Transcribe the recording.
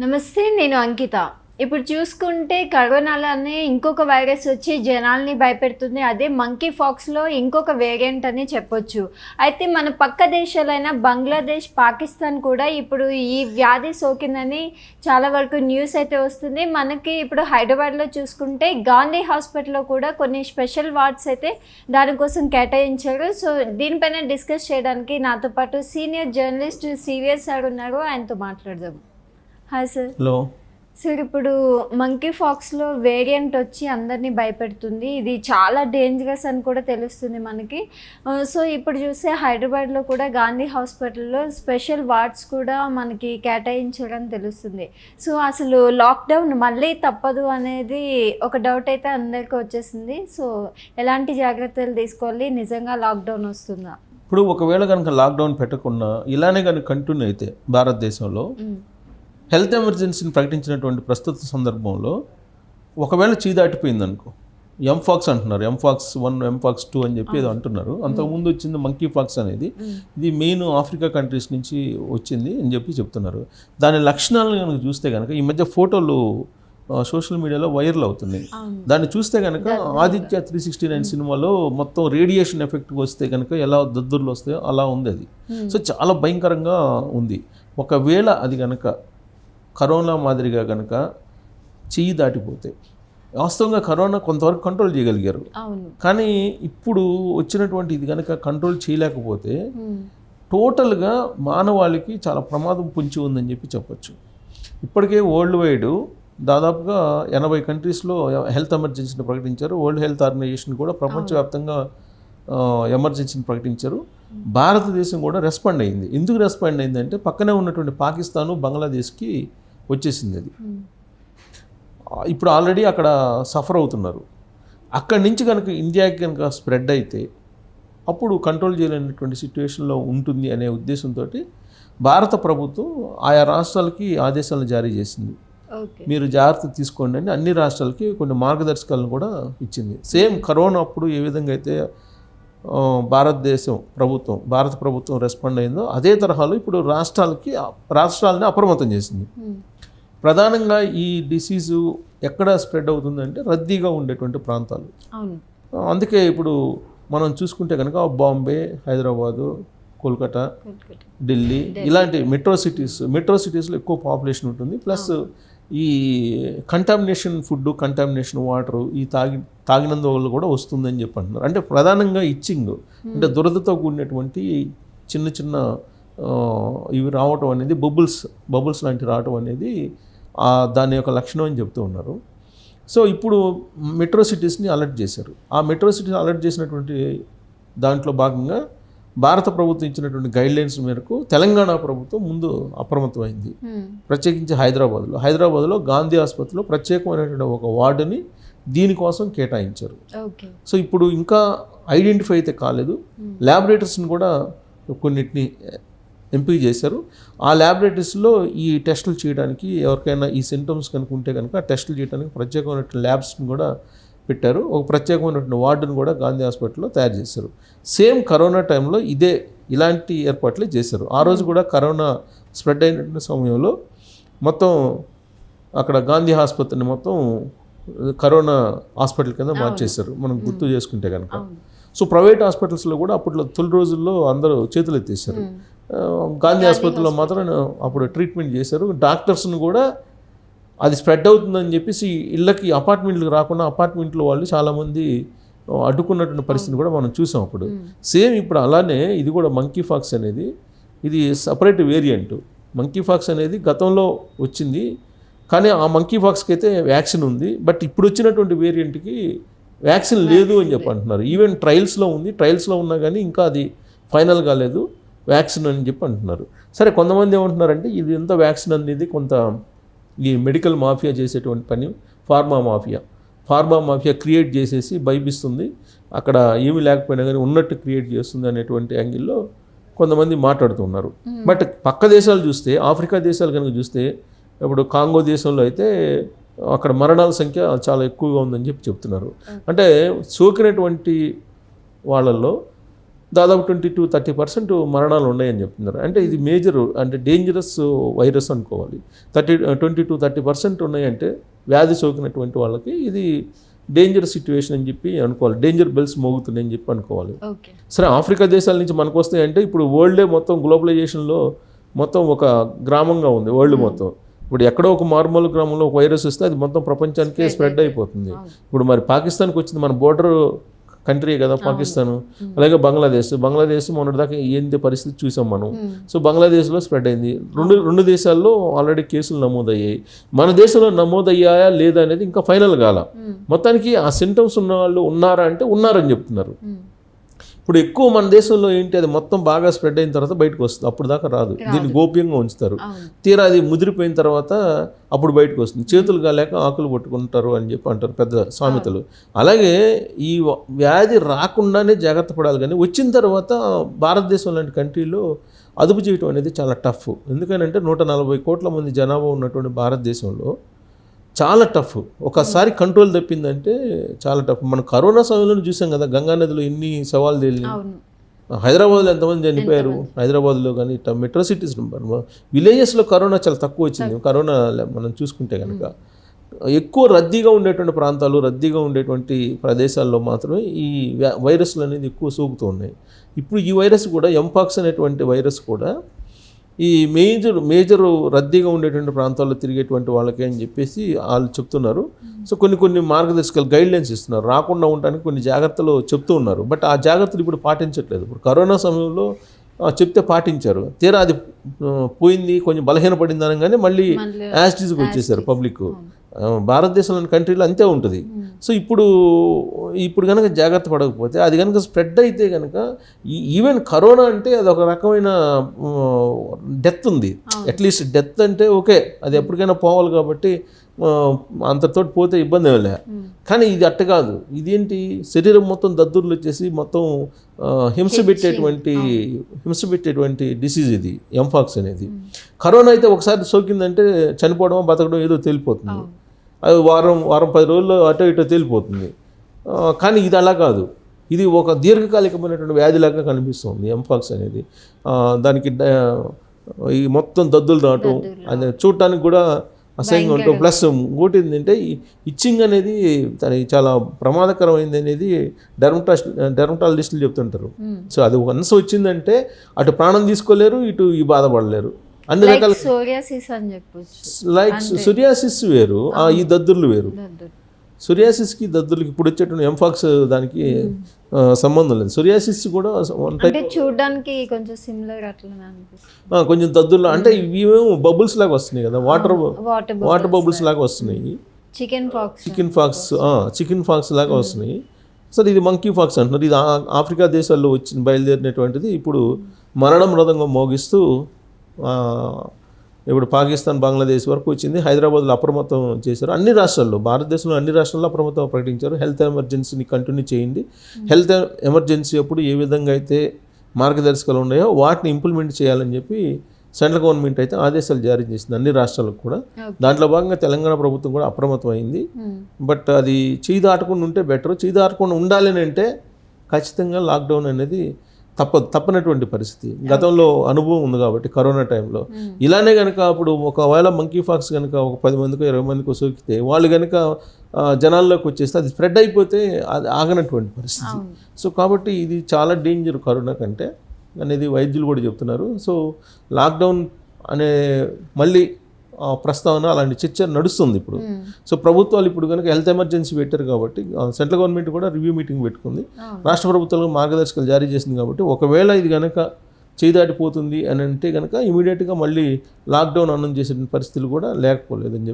నమస్తే, నేను అంకిత. ఇప్పుడు చూసుకుంటే కరోనాలోనే ఇంకొక వైరస్ వచ్చి జనాల్ని భయపెడుతుంది. అదే మంకీ ఫాక్స్‌లో ఇంకొక వేరియంట్ అని చెప్పొచ్చు. అయితే మన పక్క దేశాలైన బంగ్లాదేశ్, పాకిస్తాన్ కూడా ఇప్పుడు ఈ వ్యాధి సోకిందని చాలా వరకు న్యూస్ అయితే వస్తుంది. మనకి ఇప్పుడు హైదరాబాద్లో చూసుకుంటే గాంధీ హాస్పిటల్లో కూడా కొన్ని స్పెషల్ వార్డ్స్ అయితే దానికోసం కేటాయించారు. సో దీనిపైన డిస్కస్ చేయడానికి నాతో పాటు సీనియర్ జర్నలిస్ట్ సివిఎస్ సార్ ఉన్నారు. ఆయనతో మాట్లాడదాం. Hi sir. హలో సార్, ఇప్పుడు మంకీ ఫాక్స్లో వేరియంట్ వచ్చి అందరినీ భయపెడుతుంది. ఇది చాలా డేంజరస్ అని కూడా తెలుస్తుంది మనకి. సో ఇప్పుడు చూస్తే హైదరాబాద్లో కూడా గాంధీ హాస్పిటల్లో స్పెషల్ వార్డ్స్ కూడా మనకి కేటాయించడం తెలుస్తుంది. సో అసలు లాక్డౌన్ మళ్ళీ తప్పదు అనేది ఒక డౌట్ అయితే అందరికీ వచ్చేసింది. సో ఎలాంటి జాగ్రత్తలు తీసుకోవాలి? నిజంగా లాక్డౌన్ వస్తుందా? ఇప్పుడు ఒకవేళ కనుక లాక్డౌన్ పెట్టకుండా ఇలానే కనుక కంటిన్యూ అయితే భారతదేశంలో హెల్త్ ఎమర్జెన్సీని ప్రకటించినటువంటి ప్రస్తుత సందర్భంలో ఒకవేళ దాటిపోయింది అనుకో, ఎంఫాక్స్ అంటున్నారు, ఎంఫాక్స్ 1, ఎంఫాక్స్ 2 అని చెప్పి ఏదో అంటున్నారు. అంతకుముందు వచ్చింది మంకీ ఫాక్స్ అనేది, ఇది మెయిన్ ఆఫ్రికా కంట్రీస్ నుంచి వచ్చింది అని చెప్పి చెప్తున్నారు. దాని లక్షణాలను కనుక చూస్తే కనుక ఈ మధ్య ఫోటోలు సోషల్ మీడియాలో వైరల్ అవుతున్నాయి. దాన్ని చూస్తే కనుక ఆదిత్య 369 సినిమాలో మొత్తం రేడియేషన్ ఎఫెక్ట్ వస్తే కనుక ఎలా దద్దుర్లు వస్తాయో అలా ఉంది అది. సో చాలా భయంకరంగా ఉంది. ఒకవేళ అది కనుక కరోనా మాదిరిగా కనుక దాటిపోతే, వాస్తవంగా కరోనా కొంతవరకు కంట్రోల్ చేయగలిగారు. కానీ ఇప్పుడు వచ్చినటువంటి ఇది కనుక కంట్రోల్ చేయలేకపోతే టోటల్గా మానవాళికి చాలా ప్రమాదం పొంచి ఉందని చెప్పి చెప్పచ్చు. ఇప్పటికే వరల్డ్ వైడ్ దాదాపుగా 80 కంట్రీస్లో హెల్త్ ఎమర్జెన్సీని ప్రకటించారు. వరల్డ్ హెల్త్ ఆర్గనైజేషన్ కూడా ప్రపంచవ్యాప్తంగా ఎమర్జెన్సీని ప్రకటించారు. భారతదేశం కూడా రెస్పాండ్ అయింది. ఎందుకు రెస్పాండ్ అయిందంటే పక్కనే ఉన్నటువంటి పాకిస్తాను, బంగ్లాదేశ్కి వచ్చేసింది అది. ఇప్పుడు ఆల్రెడీ అక్కడ సఫర్ అవుతున్నారు. అక్కడి నుంచి కనుక ఇండియాకి కనుక స్ప్రెడ్ అయితే అప్పుడు కంట్రోల్ చేయలేనటువంటి సిచ్యువేషన్లో ఉంటుంది అనే ఉద్దేశంతో భారత ప్రభుత్వం ఆయా రాష్ట్రాలకి ఆదేశాలను జారీ చేసింది. మీరు జాగ్రత్త తీసుకోండి అని అన్ని రాష్ట్రాలకి కొన్ని మార్గదర్శకాలను కూడా ఇచ్చింది. సేమ్ కరోనా అప్పుడు ఏ విధంగా అయితే భారత ప్రభుత్వం రెస్పాండ్ అయిందో అదే తరహాలో ఇప్పుడు రాష్ట్రాలని అప్రమత్తం చేసింది. ప్రధానంగా ఈ డిసీజు ఎక్కడ స్ప్రెడ్ అవుతుందంటే రద్దీగా ఉండేటువంటి ప్రాంతాలు. అందుకే ఇప్పుడు మనం చూసుకుంటే కనుక బాంబే, హైదరాబాదు, కోల్కతా, ఢిల్లీ ఇలాంటి మెట్రో సిటీస్లో ఎక్కువ పాపులేషన్ ఉంటుంది. ప్లస్ ఈ కంటామినేషన్ ఫుడ్, కంటామినేషన్ వాటరు ఈ తాగినందువల్ల కూడా వస్తుందని చెప్పి అంటున్నారు. అంటే ప్రధానంగా ఇచ్చింగ్, అంటే దురదతో కూడినటువంటి చిన్న చిన్న ఇవి రావటం అనేది, బబుల్స్ లాంటి రావటం అనేది దాని యొక్క లక్షణం అని చెప్తూ ఉన్నారు. సో ఇప్పుడు మెట్రో సిటీస్ని అలర్ట్ చేశారు. ఆ మెట్రో సిటీస్ అలర్ట్ చేసినటువంటి దాంట్లో భాగంగా భారత ప్రభుత్వం ఇచ్చినటువంటి గైడ్లైన్స్ మేరకు తెలంగాణ ప్రభుత్వం ముందు అప్రమత్తమైంది. ప్రత్యేకించి హైదరాబాద్లో గాంధీ ఆసుపత్రిలో ప్రత్యేకమైనటువంటి ఒక వార్డుని దీనికోసం కేటాయించారు. సో ఇప్పుడు ఇంకా ఐడెంటిఫై అయితే కాలేదు. ల్యాబొరేటరీస్ని కూడా కొన్నిటిని ఎంపిక చేశారు. ఆ ల్యాబొరేటరీస్లో ఈ టెస్టులు చేయడానికి, ఎవరికైనా ఈ సింటమ్స్ కనుక ఉంటే కనుక టెస్టులు చేయడానికి ప్రత్యేకమైనటువంటి ల్యాబ్స్ని కూడా పెట్టారు. ఒక ప్రత్యేకమైనటువంటి వార్డును కూడా గాంధీ హాస్పిటల్లో తయారు చేశారు. సేమ్ కరోనా టైంలో ఇలాంటి ఏర్పాట్లే చేశారు. ఆ రోజు కూడా కరోనా స్ప్రెడ్ అయినటువంటి సమయంలో మొత్తం అక్కడ గాంధీ ఆసుపత్రిని మొత్తం కరోనా హాస్పిటల్ కింద మార్చేశారు, మనం గుర్తు చేసుకుంటే కనుక. సో ప్రైవేట్ హాస్పిటల్స్లో కూడా అప్పట్లో తొలి రోజుల్లో అందరూ చేతులు ఎత్తేసారు. గాంధీ ఆసుపత్రిలో మాత్రం అప్పుడు ట్రీట్మెంట్ చేశారు. డాక్టర్స్ని కూడా అది స్ప్రెడ్ అవుతుందని చెప్పేసి ఇళ్ళకి, అపార్ట్మెంట్లకు రాకుండా అపార్ట్మెంట్లో వాళ్ళు చాలామంది అడ్డుకున్నటువంటి పరిస్థితిని కూడా మనం చూసాం అప్పుడు. సేమ్ ఇప్పుడు అలానే ఇది కూడా మంకీ ఫాక్స్ అనేది, ఇది సపరేట్ వేరియంట్. మంకీ ఫాక్స్ అనేది గతంలో వచ్చింది, కానీ ఆ మంకీ ఫాక్స్కి అయితే వ్యాక్సిన్ ఉంది. బట్ ఇప్పుడు వచ్చినటువంటి వేరియంట్కి వ్యాక్సిన్ లేదు అని చెప్పి అంటున్నారు. ఈవెన్ ట్రయల్స్లో ఉంది, ట్రయల్స్లో ఉన్నా కానీ ఇంకా అది ఫైనల్ కాలేదు వ్యాక్సిన్ అని చెప్పి అంటున్నారు. సరే, కొంతమంది ఏమంటున్నారంటే ఇది ఎంత వ్యాక్సిన్ అనేది కొంత ఈ మెడికల్ మాఫియా చేసేటువంటి పని, ఫార్మా మాఫియా క్రియేట్ చేసేసి భయపిస్తుంది, అక్కడ ఏమీ లేకపోయినా కానీ ఉన్నట్టు క్రియేట్ చేస్తుంది అనేటువంటి యాంగిల్లో కొంతమంది మాట్లాడుతున్నారు. బట్ పక్క దేశాలు చూస్తే, ఆఫ్రికా దేశాలు కనుక చూస్తే, ఇప్పుడు కాంగో దేశంలో అయితే అక్కడ మరణాల సంఖ్య చాలా ఎక్కువగా ఉందని చెప్పి చెప్తున్నారు. అంటే సోకినటువంటి వాళ్ళల్లో దాదాపు 20-30% మరణాలు ఉన్నాయని చెప్తున్నారు. అంటే ఇది మేజర్ అంటే డేంజరస్ వైరస్ అనుకోవాలి. 20-30% ఉన్నాయంటే వ్యాధి సోకినటువంటి వాళ్ళకి ఇది డేంజర్ సిచ్యువేషన్ అని చెప్పి అనుకోవాలి. డేంజర్ బెల్స్ మోగుతున్నాయని చెప్పి అనుకోవాలి. సరే, ఆఫ్రికా దేశాల నుంచి మనకు వస్తాయంటే ఇప్పుడు వరల్డే మొత్తం గ్లోబలైజేషన్లో మొత్తం ఒక గ్రామంగా ఉంది వరల్డ్ మొత్తం. ఇప్పుడు ఎక్కడో ఒక మారుమూల గ్రామంలో ఒక వైరస్ వస్తే అది మొత్తం ప్రపంచానికే స్ప్రెడ్ అయిపోతుంది. ఇప్పుడు మరి పాకిస్తాన్కి వచ్చింది, మన బోర్డర్ కంట్రీ కదా పాకిస్తాన్, అలాగే బంగ్లాదేశ్ మొన్నటిదాకా ఏంటి పరిస్థితి చూసాం మనం. సో బంగ్లాదేశ్లో స్ప్రెడ్ అయింది. రెండు దేశాల్లో ఆల్రెడీ కేసులు నమోదయ్యాయి. మన దేశంలో నమోదయ్యాయా లేదా అనేది ఇంకా ఫైనల్ కాల. మొత్తానికి ఆ సింటమ్స్ ఉన్న వాళ్ళు ఉన్నారా అంటే ఉన్నారని చెప్తున్నారు. ఇప్పుడు ఎక్కువ మన దేశంలో ఏంటి, అది మొత్తం బాగా స్ప్రెడ్ అయిన తర్వాత బయటకు వస్తుంది, అప్పుడు దాకా రాదు. దీన్ని గోప్యంగా ఉంచుతారు. తీరా అది ముదిరిపోయిన తర్వాత అప్పుడు బయటకు వస్తుంది. చేతులు కాలేక ఆకులు పట్టుకుంటారు అని చెప్పి అంటారు పెద్ద సామెతలు. అలాగే ఈ వ్యాధి రాకుండానే జాగ్రత్త పడాలి, కానీ వచ్చిన తర్వాత భారతదేశం లాంటి కంట్రీలో అదుపు చేయడం అనేది చాలా టఫ్. ఎందుకనంటే 140 కోట్ల మంది జనాభా ఉన్నటువంటి భారతదేశంలో చాలా టఫ్. ఒకసారి కంట్రోల్ తప్పిందంటే చాలా టఫ్. మనం కరోనా సమయంలో చూసాం కదా, గంగా నదిలో ఎన్ని సవాళ్ళు తేలినాయి. హైదరాబాద్లో ఎంతమంది చనిపోయారు, హైదరాబాద్లో కానీ ఇట్లా మెట్రో సిటీస్, విలేజెస్లో కరోనా చాలా తక్కువ వచ్చింది. కరోనా మనం చూసుకుంటే కనుక ఎక్కువ రద్దీగా ఉండేటువంటి ప్రాంతాలు, రద్దీగా ఉండేటువంటి ప్రదేశాల్లో మాత్రమే ఈ వైరస్లు అనేది ఎక్కువ సోకుతూ ఉన్నాయి. ఇప్పుడు ఈ వైరస్ కూడా ఎంపాక్స్ అనేటువంటి వైరస్ కూడా ఈ మేజర్ రద్దీగా ఉండేటువంటి ప్రాంతాల్లో తిరిగేటువంటి వాళ్ళకి అని చెప్పేసి వాళ్ళు చెప్తున్నారు. సో కొన్ని మార్గదర్శకాలు గైడ్లైన్స్ ఇస్తున్నారు, రాకుండా ఉండడానికి కొన్ని జాగ్రత్తలు చెప్తూ ఉన్నారు. బట్ ఆ జాగ్రత్తలు ఇప్పుడు పాటించట్లేదు. ఇప్పుడు కరోనా సమయంలో చెప్తే పాటించారు, తీరా అది పోయింది, కొంచెం బలహీనపడింది అనగానే మళ్ళీ యాస్టీస్కి వచ్చేసారు పబ్లిక్. భారతదేశంలోని కంట్రీలో అంతే ఉంటుంది. సో ఇప్పుడు కనుక జాగ్రత్త పడకపోతే అది కనుక స్ప్రెడ్ అయితే కనుక ఈవెన్ కరోనా అంటే అది ఒక రకమైన డెత్ ఉంది. అట్లీస్ట్ డెత్ అంటే ఓకే, అది ఎప్పటికైనా పోవాలి కాబట్టి అంతతో పోతే ఇబ్బంది ఏమీ లే. కానీ ఇది అట్ట కాదు. ఇదేంటి, శరీరం మొత్తం దద్దుర్లు వచ్చేసి మొత్తం హింస పెట్టేటువంటి డిసీజ్ ఇది ఎంపాక్స్ అనేది. కరోనా అయితే ఒకసారి సోకిందంటే చనిపోవడం బతకడం ఏదో తేలిపోతుంది. అది వారం 10 రోజుల్లో అటో ఇటో తేలిపోతుంది. కానీ ఇది అలా కాదు. ఇది ఒక దీర్ఘకాలికమైనటువంటి వ్యాధిలాగా కనిపిస్తుంది ఎంపాక్స్ అనేది. దానికి ఈ మొత్తం దద్దులు రావటం, అది చూడటానికి కూడా అసహ్యంగా ఉంటుంది. ప్లస్ ఇంకోటి ఏంటంటే ఇచ్చింగ్ అనేది చాలా ప్రమాదకరమైంది అనేది డెర్మటాలజిస్టులు చెప్తుంటారు. సో అది వన్స్ వచ్చిందంటే అటు ప్రాణం తీసుకోలేరు, ఇటు ఈ బాధపడలేరు. అన్ని రకాల లైక్ సోరియాసిస్ వేరు, ఈ దద్దుర్లు వేరు. సోరియాసిస్కి దద్దుర్లకి ఇప్పుడు వచ్చేటువంటి ఎంపాక్స్ దానికి సంబంధం లేదు. సోరియాసిస్ కూడా చూడడానికి కొంచెం సిమిలర్ అట్లా కొంచెం దద్దుర్లు అంటే ఇవేమో బబుల్స్ లాగా వస్తున్నాయి కదా, వాటర్ బబుల్స్ లాగా వస్తున్నాయి. చికెన్ ఫాక్స్ లాగా వస్తున్నాయి. సరే, ఇది మంకీ ఫాక్స్ అంటున్నారు. ఇది ఆఫ్రికా దేశాల్లో బయలుదేరినటువంటిది. ఇప్పుడు మరణం మృదంగం మోగిస్తూ ఇప్పుడు పాకిస్తాన్, బంగ్లాదేశ్ వరకు వచ్చింది. హైదరాబాద్లో అప్రమత్తం చేశారు. అన్ని రాష్ట్రాల్లో, భారతదేశంలో అన్ని రాష్ట్రాల్లో అప్రమత్తం ప్రకటించారు. హెల్త్ ఎమర్జెన్సీని కంటిన్యూ చేయండి. హెల్త్ ఎమర్జెన్సీ అప్పుడు ఏ విధంగా అయితే మార్గదర్శకాలు ఉన్నాయో వాటిని ఇంప్లిమెంట్ చేయాలని చెప్పి సెంట్రల్ గవర్నమెంట్ అయితే ఆదేశాలు జారీ చేసింది అన్ని రాష్ట్రాలకు కూడా. దాంట్లో భాగంగా తెలంగాణ ప్రభుత్వం కూడా అప్రమత్తం అయింది. బట్ అది చేయి దాటకుండా ఉంటే బెటర్. చేయి దాటకుండా ఉండాలని అంటే ఖచ్చితంగా లాక్డౌన్ అనేది తప్పనటువంటి పరిస్థితి. గతంలో అనుభవం ఉంది కాబట్టి కరోనా టైంలో ఇలానే కనుక అప్పుడు ఒకవేళ మంకీ ఫాక్స్ కనుక ఒక 10 మందికో 20 మందికో సోకితే వాళ్ళు కనుక జనాల్లోకి వచ్చేస్తే అది స్ప్రెడ్ అయిపోతే అది ఆగనటువంటి పరిస్థితి. సో కాబట్టి ఇది చాలా డేంజర్ కరోనా కంటే అనేది వైద్యులు కూడా చెప్తున్నారు. సో లాక్డౌన్ అనే మళ్ళీ ప్రస్తావన అలాంటి చర్చ నడుస్తుంది ఇప్పుడు. సో ప్రభుత్వాలు ఇప్పుడు కనుక హెల్త్ ఎమర్జెన్సీ పెట్టారు కాబట్టి సెంట్రల్ గవర్నమెంట్ కూడా రివ్యూ మీటింగ్ పెట్టుకుంది. రాష్ట్ర ప్రభుత్వాలకు మార్గదర్శకాలు జారీ చేసింది కాబట్టి ఒకవేళ ఇది కనుక చేదాటిపోతుంది అని అంటే కనుక ఇమీడియట్గా మళ్ళీ లాక్డౌన్ అనౌన్స్ చేసే పరిస్థితులు కూడా లేకపోలేదని చెప్పి